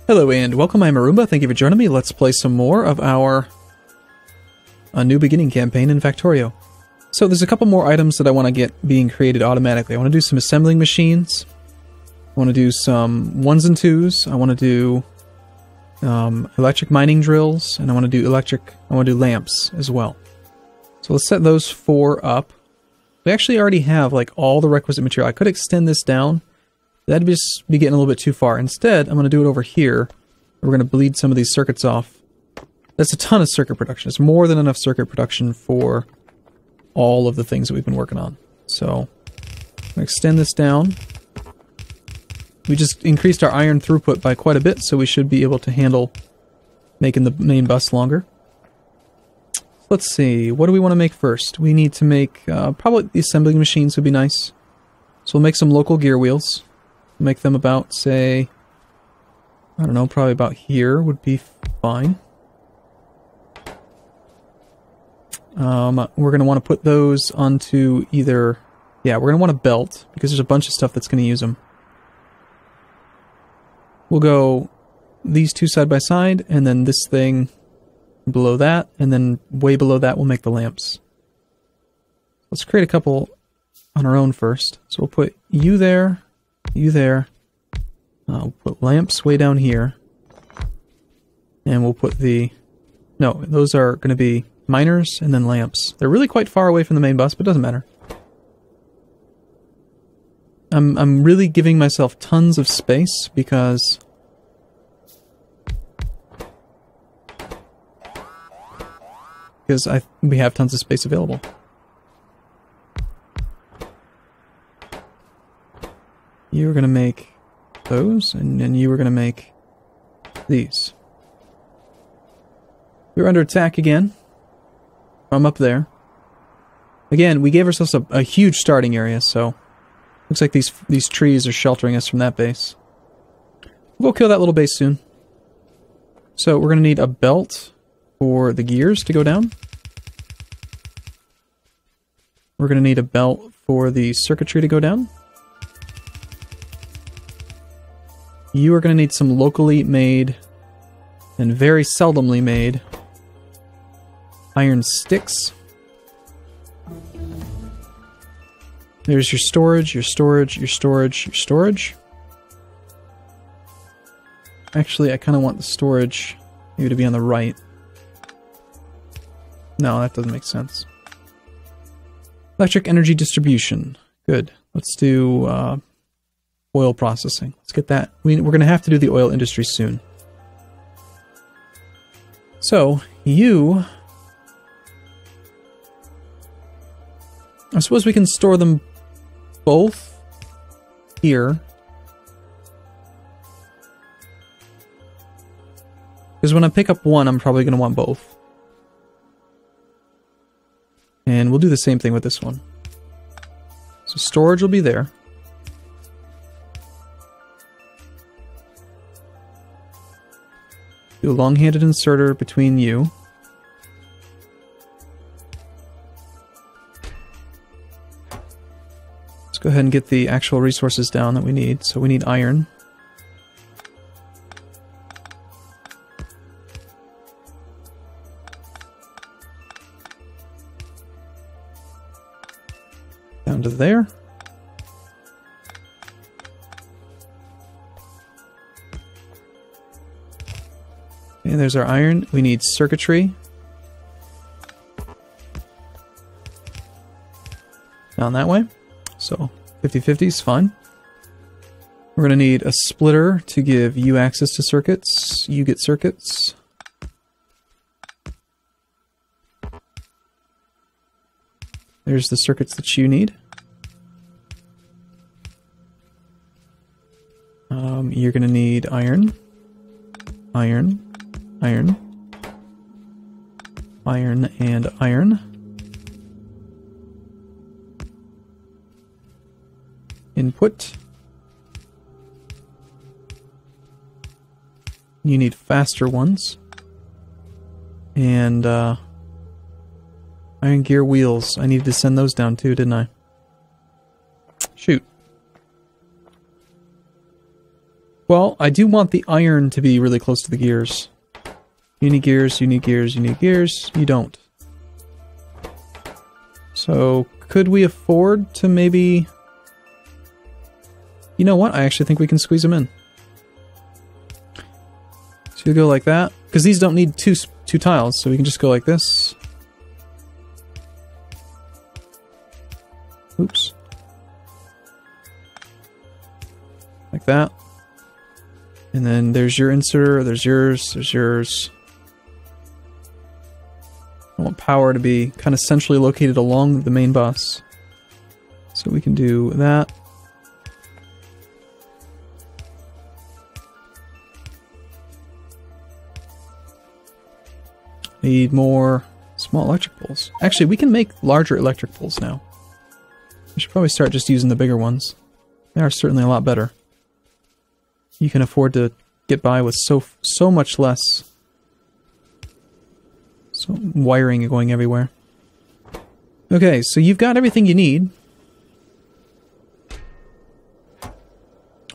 Hello and welcome, I'm Arumba. Thank you for joining me. Let's play some more of our A New Beginning campaign in Factorio. So there's a couple more items that I want to get being created automatically. I want to do some assembling machines. I want to do some ones and twos. I want to do electric mining drills, and I want to do lamps as well. So let's set those four up. We actually already have like all the requisite material. I could extend this down. That'd just be getting a little bit too far. Instead, I'm going to do it over here. We're going to bleed some of these circuits off. That's a ton of circuit production. It's more than enough circuit production for all of the things that we've been working on. So, I'm going to extend this down. We just increased our iron throughput by quite a bit, so we should be able to handle making the main bus longer. Let's see, what do we want to make first? We need to make, probably the assembling machines would be nice. So we'll make some local gear wheels. Make them about, say, I don't know, probably about here would be fine. We're going to want to put those onto either, yeah, we're going to want a belt, because there's a bunch of stuff that's going to use them. We'll go these two side by side, and then this thing below that, and then way below that we'll make the lamps. Let's create a couple on our own first. So we'll put you there. You there. We'll put lamps way down here. And we'll put the... No, those are going to be miners and then lamps. They're really quite far away from the main bus, but it doesn't matter. I'm really giving myself tons of space because... we have tons of space available. You were going to make those, and then you were going to make these. We're under attack again from up there. Again, we gave ourselves a huge starting area, so looks like these trees are sheltering us from that base. We'll go kill that little base soon. So we're going to need a belt for the gears to go down. We're going to need a belt for the circuitry to go down. You are going to need some locally made and very seldomly made iron sticks. There's your storage, your storage, your storage, your storage. Actually, I kind of want the storage maybe to be on the right. No, that doesn't make sense. Electric energy distribution. Good. Let's do... oil processing. Let's get that. We're going to have to do the oil industry soon. So, you... I suppose we can store them both here. Because when I pick up one, I'm probably going to want both. And we'll do the same thing with this one. So storage will be there. Do a long-handed inserter between you. Let's go ahead and get the actual resources down that we need. So we need iron. Down to there. Okay, there's our iron. We need circuitry. Down that way. So 50-50 is fine. We're going to need a splitter to give you access to circuits. You get circuits. There's the circuits that you need. You're going to need iron. Iron. Iron. Iron and iron. Input. You need faster ones. And, iron gear wheels. I needed to send those down too, didn't I? Shoot. Well, I do want the iron to be really close to the gears. You need gears, you need gears, you need gears. You don't. So, could we afford to maybe... You know what? I actually think we can squeeze them in. So you'll go like that. Because these don't need two tiles, so we can just go like this. Oops. Like that. And then there's your inserter, there's yours. I want power to be kind of centrally located along the main bus. So we can do that. Need more small electric poles. Actually, we can make larger electric poles now. We should probably start just using the bigger ones. They are certainly a lot better. You can afford to get by with so much less wiring going everywhere. Okay, so you've got everything you need.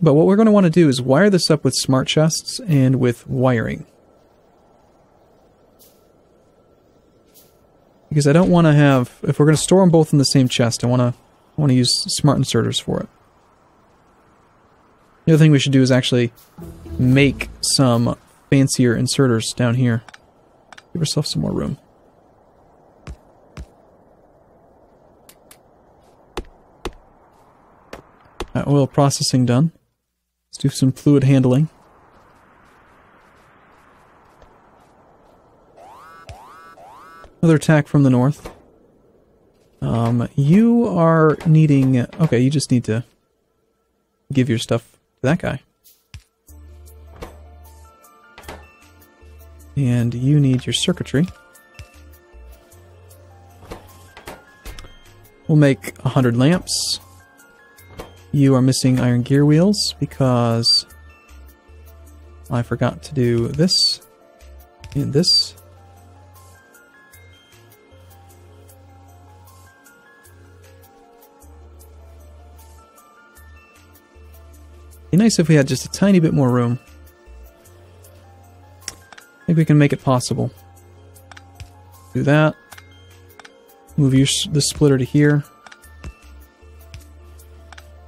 But what we're going to want to do is wire this up with smart chests and with wiring. Because I don't want to have... If we're going to store them both in the same chest, I want to use smart inserters for it. The other thing we should do is actually make some fancier inserters down here. Give ourselves some more room. Oil processing done. Let's do some fluid handling. Another attack from the north. You are needing... Okay, you just need to give your stuff to that guy. And you need your circuitry. We'll make 100 lamps. You are missing iron gear wheels because I forgot to do this and this. Be nice if we had just a tiny bit more room. I think we can make it possible. Do that. Move the splitter to here.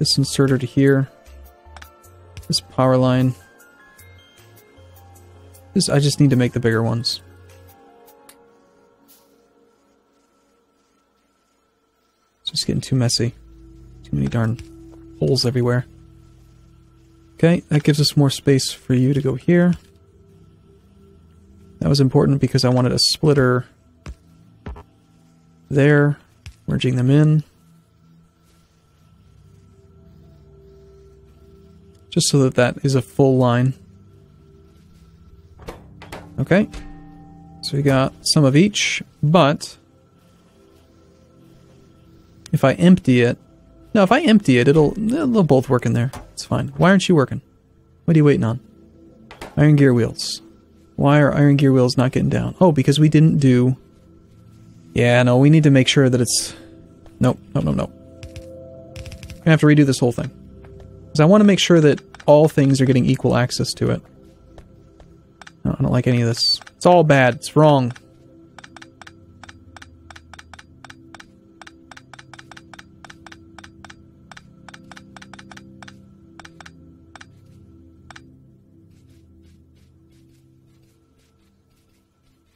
This inserter to here. This power line. I just need to make the bigger ones. It's just getting too messy. Too many darn holes everywhere. Okay, that gives us more space for you to go here. That was important because I wanted a splitter there, merging them in. Just so that that is a full line. Okay, so we got some of each, but if I empty it, no, if I empty it, they'll both work in there. It's fine. Why aren't you working? What are you waiting on? Iron gear wheels. Why are iron gear wheels not getting down? Oh, because we didn't do... Yeah, no, we need to make sure that it's... Nope, nope, nope, nope. I'm gonna have to redo this whole thing. Because I want to make sure that all things are getting equal access to it. No, I don't like any of this. It's all bad. It's wrong.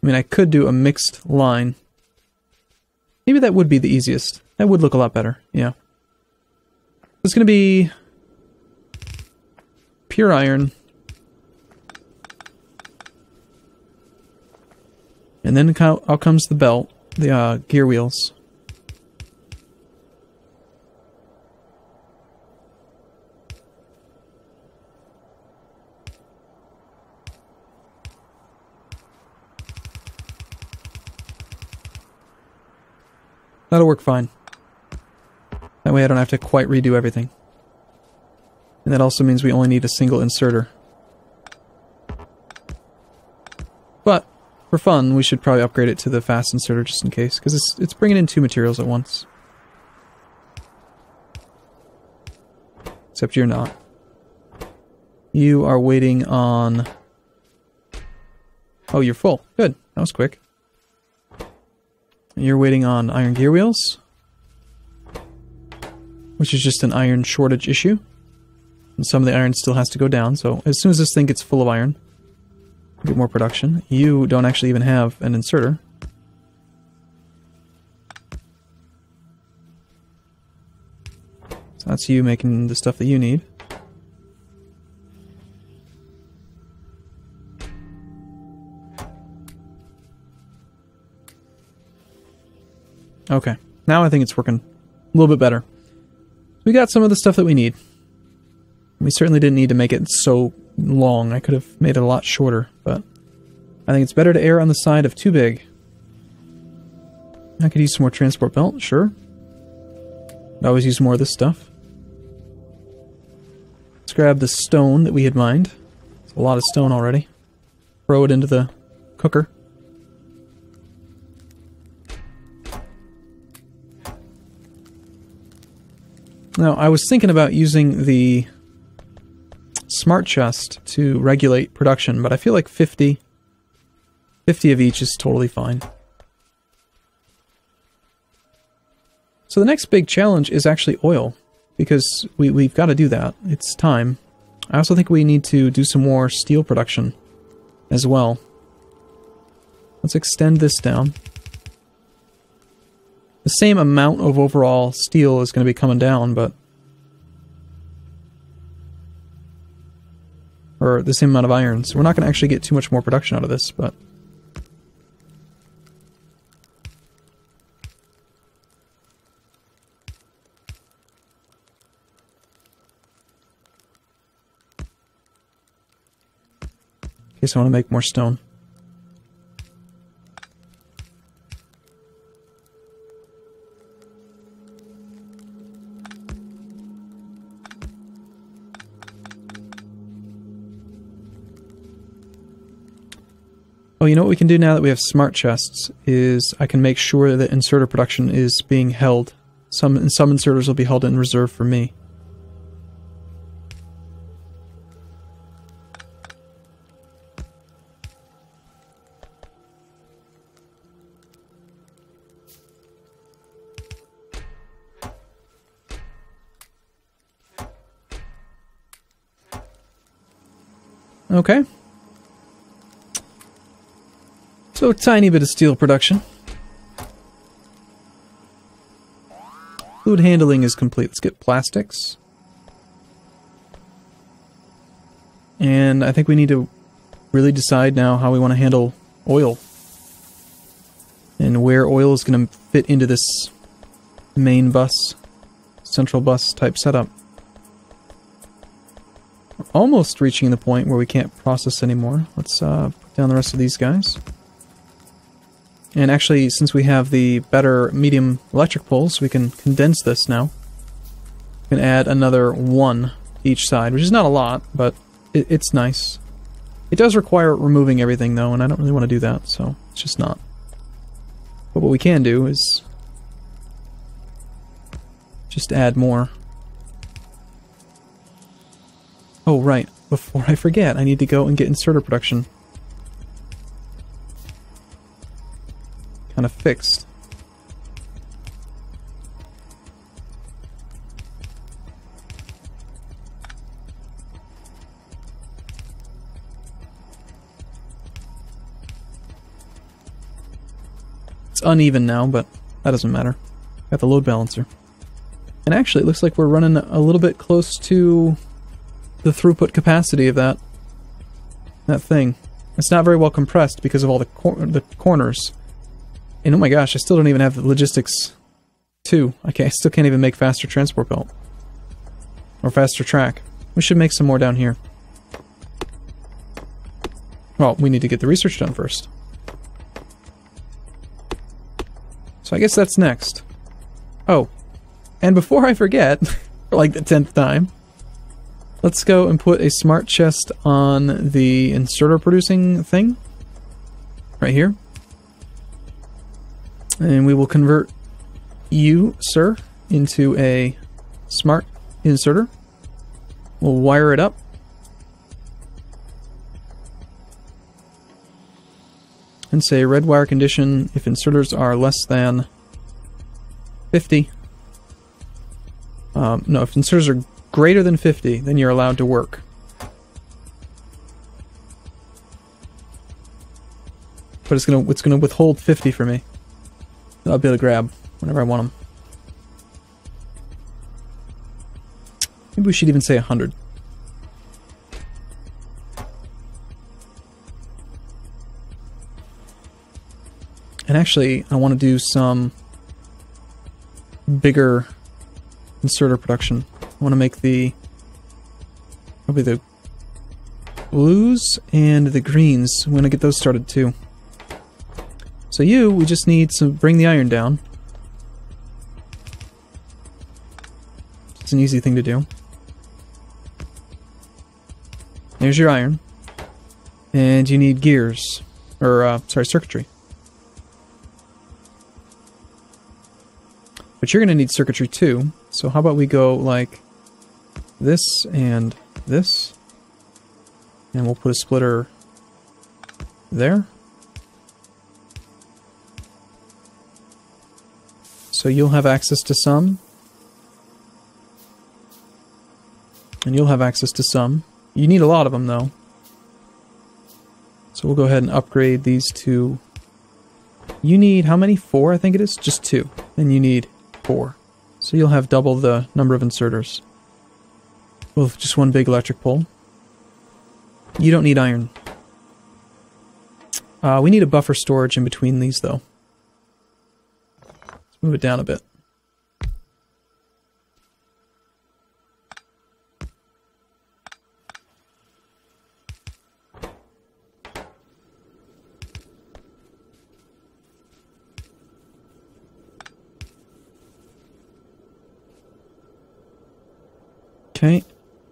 I mean, I could do a mixed line. Maybe that would be the easiest. That would look a lot better, yeah. It's going to be pure iron. And then out comes the belt, the gear wheels. That'll work fine. That way I don't have to quite redo everything. And that also means we only need a single inserter. But, for fun, we should probably upgrade it to the fast inserter just in case, because it's bringing in two materials at once. Except you're not. You are waiting on... Oh, you're full. Good. That was quick. You're waiting on iron gear wheels, which is just an iron shortage issue. And some of the iron still has to go down, so as soon as this thing gets full of iron, we'll get more production. You don't actually even have an inserter. So that's you making the stuff that you need. Okay, now I think it's working a little bit better. We got some of the stuff that we need. We certainly didn't need to make it so long. I could have made it a lot shorter, but I think it's better to err on the side of too big. I could use some more transport belt, sure. I'd always use more of this stuff. Let's grab the stone that we had mined. It's a lot of stone already. Throw it into the cooker. Now, I was thinking about using the smart chest to regulate production, but I feel like 50 of each is totally fine. So the next big challenge is actually oil, because we've got to do that. It's time. I also think we need to do some more steel production as well. Let's extend this down. The same amount of overall steel is going to be coming down, but... Or the same amount of iron, so we're not going to actually get too much more production out of this, but... Okay, so I want to make more stone. Oh, you know what we can do now that we have smart chests is I can make sure that inserter production is being held. Some inserters will be held in reserve for me. Okay. So, tiny bit of steel production. Fluid handling is complete. Let's get plastics. And I think we need to really decide now how we want to handle oil. And where oil is going to fit into this main bus, central bus type setup. We're almost reaching the point where we can't process anymore. Let's put down the rest of these guys. And actually, since we have the better medium electric poles, we can condense this now. We can add another one each side, which is not a lot, but it's nice. It does require removing everything, though, and I don't really want to do that, so it's just not. But what we can do is just add more. Oh, right. Before I forget, I need to go and get inserter production kind of fixed. It's uneven now, but that doesn't matter. Got the load balancer. And actually, it looks like we're running a little bit close to the throughput capacity of that thing. It's not very well compressed because of all the corners. And oh my gosh, I still don't even have the logistics 2. I still can't even make faster transport belt. Or faster track. We should make some more down here. Well, we need to get the research done first. So I guess that's next. Oh, and before I forget, for like the 10th time, let's go and put a smart chest on the inserter producing thing. Right here. And we will convert you, sir, into a smart inserter. We'll wire it up. and say red wire condition if inserters are less than 50. No, if inserters are greater than 50, then you're allowed to work. But it's gonna withhold 50 for me. I'll be able to grab whenever I want them. Maybe we should even say 100. And actually, I want to do some bigger inserter production. I want to make probably the blues and the greens. I'm going to get those started too. So we just need to bring the iron down. It's an easy thing to do. There's your iron. And you need gears. Or, circuitry. But you're going to need circuitry too. So how about we go like this and this. And we'll put a splitter there. So you'll have access to some. And you'll have access to some. You need a lot of them though. So we'll go ahead and upgrade these two. You need how many? 4, I think it is? Just 2. And you need 4. So you'll have double the number of inserters. With just one big electric pole. You don't need iron. We need a buffer storage in between these though. Let's move it down a bit. Okay,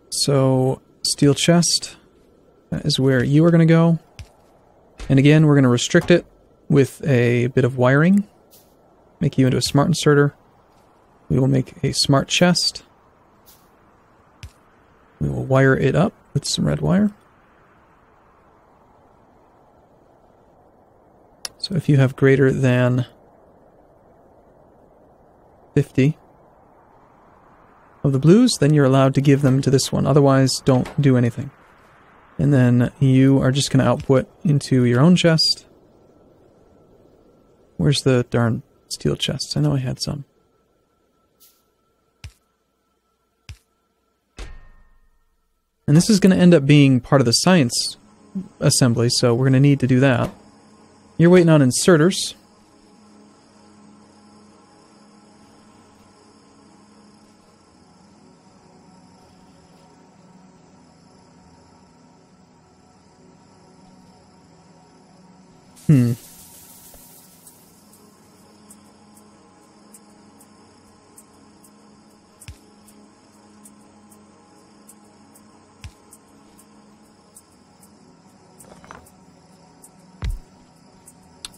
so steel chest, that is where you are going to go. And again, we're going to restrict it with a bit of wiring. Make you into a smart inserter. We will make a smart chest. We will wire it up with some red wire. So if you have greater than 50 of the blues, then you're allowed to give them to this one. Otherwise, don't do anything. And then you are just going to output into your own chest. Where's the darn steel chests? I know I had some. And this is going to end up being part of the science assembly, so we're going to need to do that. You're waiting on inserters.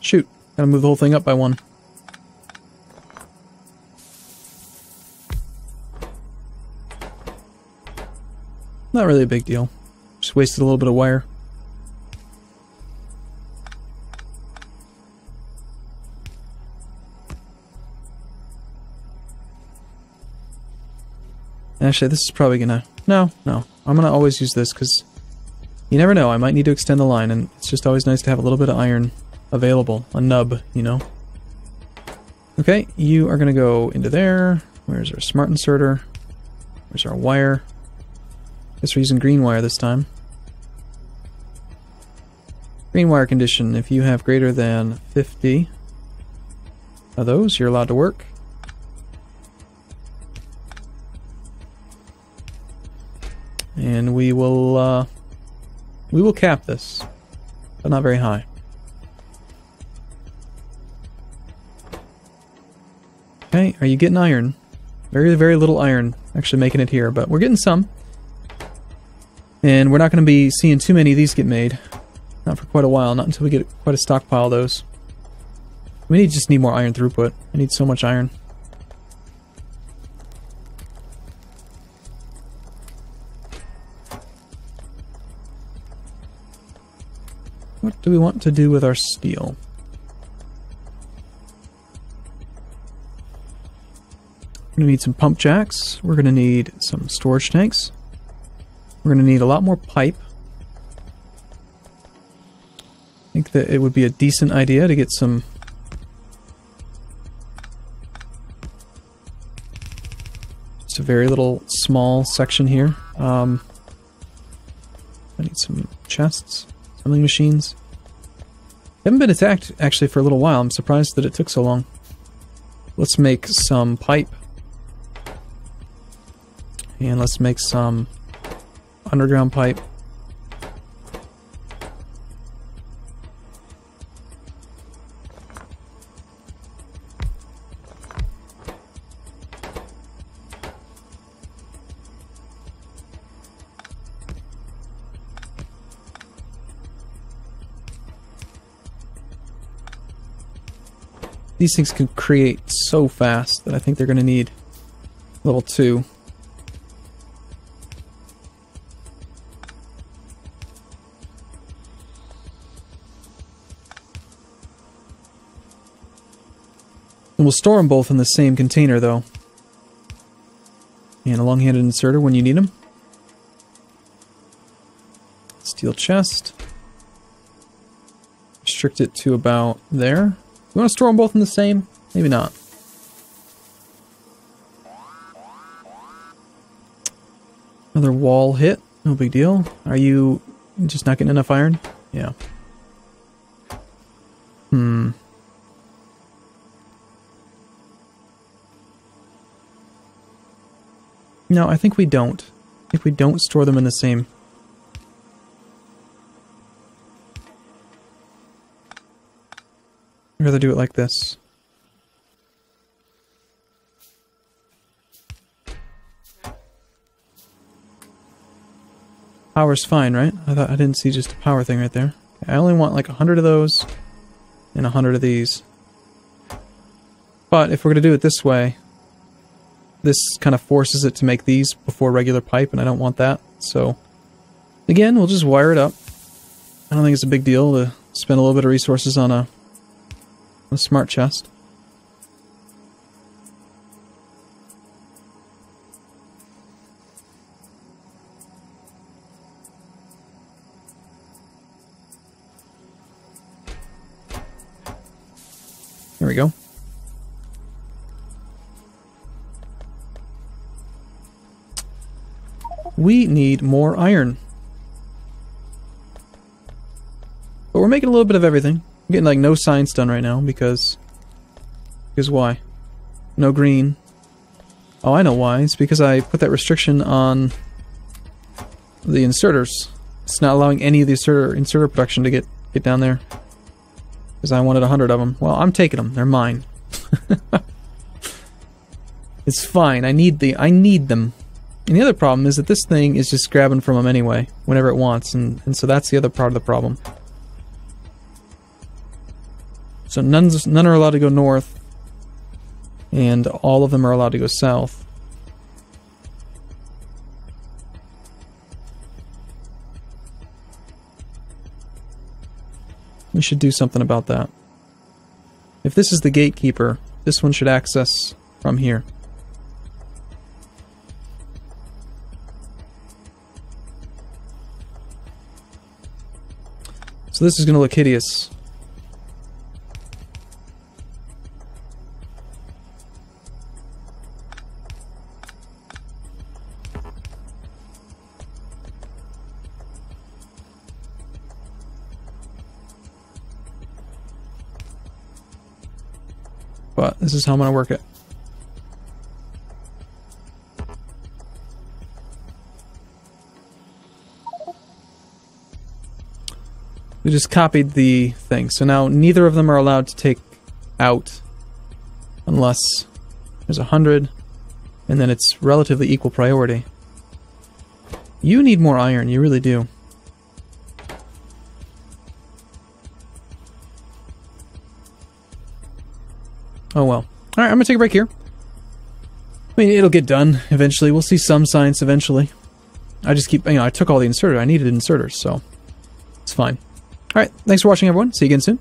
Shoot, gotta move the whole thing up by 1. Not really a big deal. Just wasted a little bit of wire. Actually, this is probably gonna... No. I'm gonna always use this, because you never know, I might need to extend the line, and it's just always nice to have a little bit of iron available. A nub, you know? Okay, you are gonna go into there. Where's our smart inserter? Where's our wire? Guess we're using green wire this time. Green wire condition, if you have greater than 50 of those, you're allowed to work. And we will cap this, but not very high. Okay, are you getting iron? Very, very little iron actually making it here, but we're getting some. And we're not going to be seeing too many of these get made. Not for quite a while, not until we get quite a stockpile of those. We just need more iron throughput. I need so much iron. What do we want to do with our steel? We're going to need some pump jacks. We're going to need some storage tanks. We're going to need a lot more pipe. I think that it would be a decent idea to get some just a very little small section here. I need some chests, assembling machines. Haven't been attacked actually for a little while. I'm surprised that it took so long. Let's make some pipe. And let's make some underground pipe. These things can create so fast that I think they're going to need level 2. And we'll store them both in the same container, though. And a long-handed inserter when you need them. Steel chest. Restrict it to about there. You want to store them both in the same? Maybe not. Another wall hit. No big deal. Are you just not getting enough iron? Yeah. No, I think we don't. I think we don't store them in the same. I'd rather do it like this. Power's fine, right? I didn't see just a power thing right there. I only want like 100 of those and 100 of these. But if we're going to do it this way, this kind of forces it to make these before regular pipe, and I don't want that. So, again, we'll just wire it up. I don't think it's a big deal to spend a little bit of resources on a smart chest. There we go. We need more iron. But we're making a little bit of everything. I'm getting like no science done right now because why? No green. Oh, I know why. It's because I put that restriction on the inserters. It's not allowing any of the inserter production to get down there. Because I wanted 100 of them. Well, I'm taking them. They're mine. It's fine. I need them. And the other problem is that this thing is just grabbing from them anyway, whenever it wants, and so that's the other part of the problem. So none are allowed to go north, and all of them are allowed to go south. We should do something about that. If this is the gatekeeper, this one should access from here. So this is going to look hideous. But this is how I'm going to work it. We just copied the thing. So now neither of them are allowed to take out unless there's 100 and then it's relatively equal priority. You need more iron, you really do. Oh well. Alright, I'm gonna take a break here. I mean, it'll get done eventually. We'll see some science eventually. I just keep, I took all the inserters. I needed inserters, so it's fine. Alright, thanks for watching everyone. See you again soon.